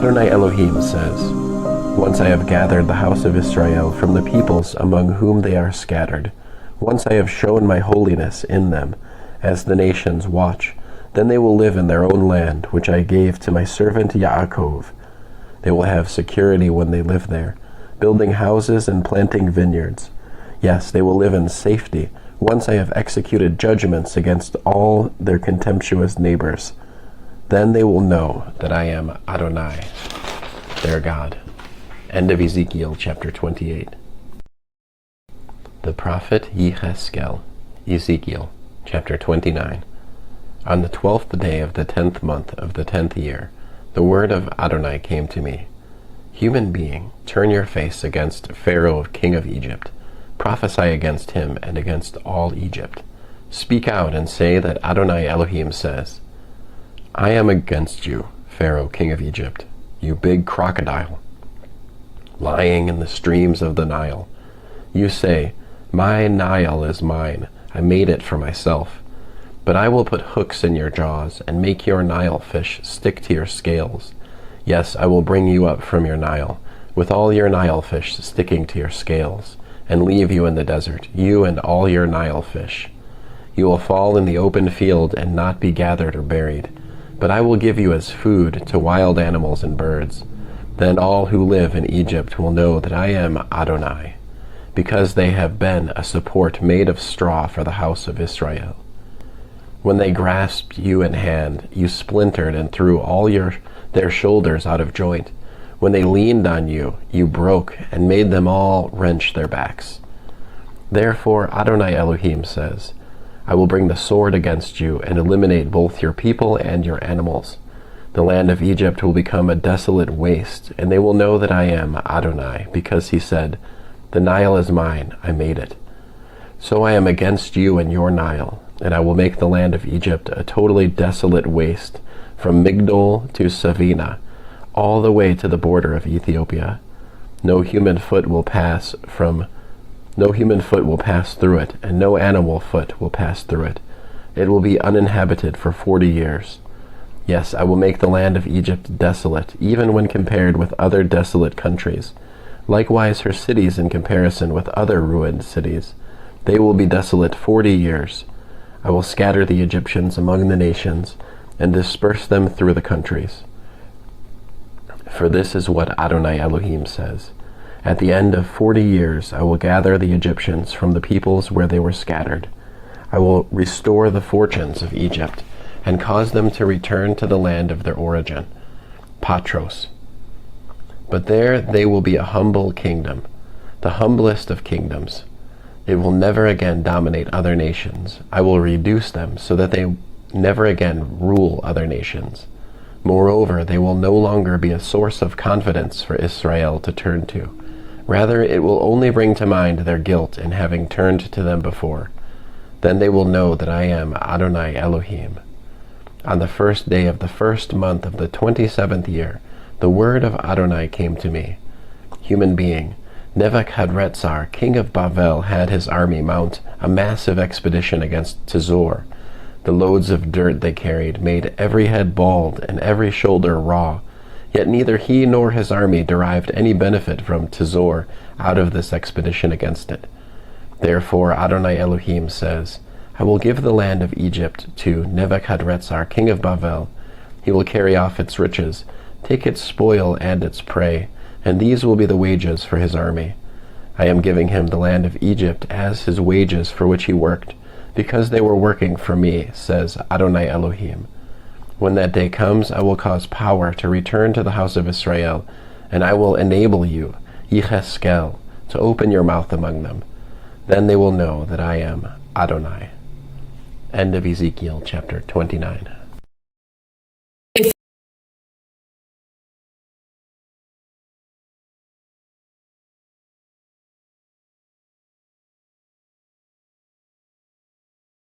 Adonai Elohim says, once I have gathered the house of Israel from the peoples among whom they are scattered, once I have shown my holiness in them, as the nations watch, then they will live in their own land, which I gave to my servant Yaakov. They will have security when they live there, building houses and planting vineyards. Yes, they will live in safety, once I have executed judgments against all their contemptuous neighbors. Then they will know that I am Adonai, their God. End of Ezekiel chapter 28. The prophet Yechezkel, Ezekiel chapter 29. On the 12th day of the 10th month of the 10th year, the word of Adonai came to me. Human being, turn your face against Pharaoh, king of Egypt. Prophesy against him and against all Egypt. Speak out and say that Adonai Elohim says, I am against you, Pharaoh, king of Egypt, you big crocodile, lying in the streams of the Nile. You say, my Nile is mine, I made it for myself. But I will put hooks in your jaws and make your Nile fish stick to your scales. Yes, I will bring you up from your Nile, with all your Nile fish sticking to your scales, and leave you in the desert, you and all your Nile fish. You will fall in the open field and not be gathered or buried. But I will give you as food to wild animals and birds. Then all who live in Egypt will know that I am Adonai, because they have been a support made of straw for the house of Israel. When they grasped you in hand, you splintered and threw all their shoulders out of joint. When they leaned on you, you broke and made them all wrench their backs. Therefore Adonai Elohim says, I will bring the sword against you and eliminate both your people and your animals. The land of Egypt will become a desolate waste, and they will know that I am Adonai, because he said, the Nile is mine, I made it. So I am against you and your Nile, and I will make the land of Egypt a totally desolate waste, from Migdol to Savina, all the way to the border of Ethiopia. No human foot will pass through it, and no animal foot will pass through it. It will be uninhabited for 40 years. Yes, I will make the land of Egypt desolate, even when compared with other desolate countries. Likewise her cities in comparison with other ruined cities. They will be desolate 40 years. I will scatter the Egyptians among the nations, and disperse them through the countries. For this is what Adonai Elohim says. At the end of 40 years I will gather the Egyptians from the peoples where they were scattered. I will restore the fortunes of Egypt, and cause them to return to the land of their origin, Patros. But there they will be a humble kingdom, the humblest of kingdoms. They will never again dominate other nations. I will reduce them so that they never again rule other nations. Moreover, they will no longer be a source of confidence for Israel to turn to. Rather, it will only bring to mind their guilt in having turned to them before. Then they will know that I am Adonai Elohim. On the first day of the first month of the 27th year, the word of Adonai came to me. Human being, Nebuchadrezzar, king of Bavel, had his army mount a massive expedition against Tizor. The loads of dirt they carried made every head bald and every shoulder raw. Yet neither he nor his army derived any benefit from Tizor out of this expedition against it. Therefore Adonai Elohim says, I will give the land of Egypt to Nebuchadrezzar, king of Bavel. He will carry off its riches, take its spoil and its prey, and these will be the wages for his army. I am giving him the land of Egypt as his wages for which he worked, because they were working for me, says Adonai Elohim. When that day comes, I will cause power to return to the house of Israel, and I will enable you, Yechezkel, to open your mouth among them. Then they will know that I am Adonai. End of Ezekiel chapter 29.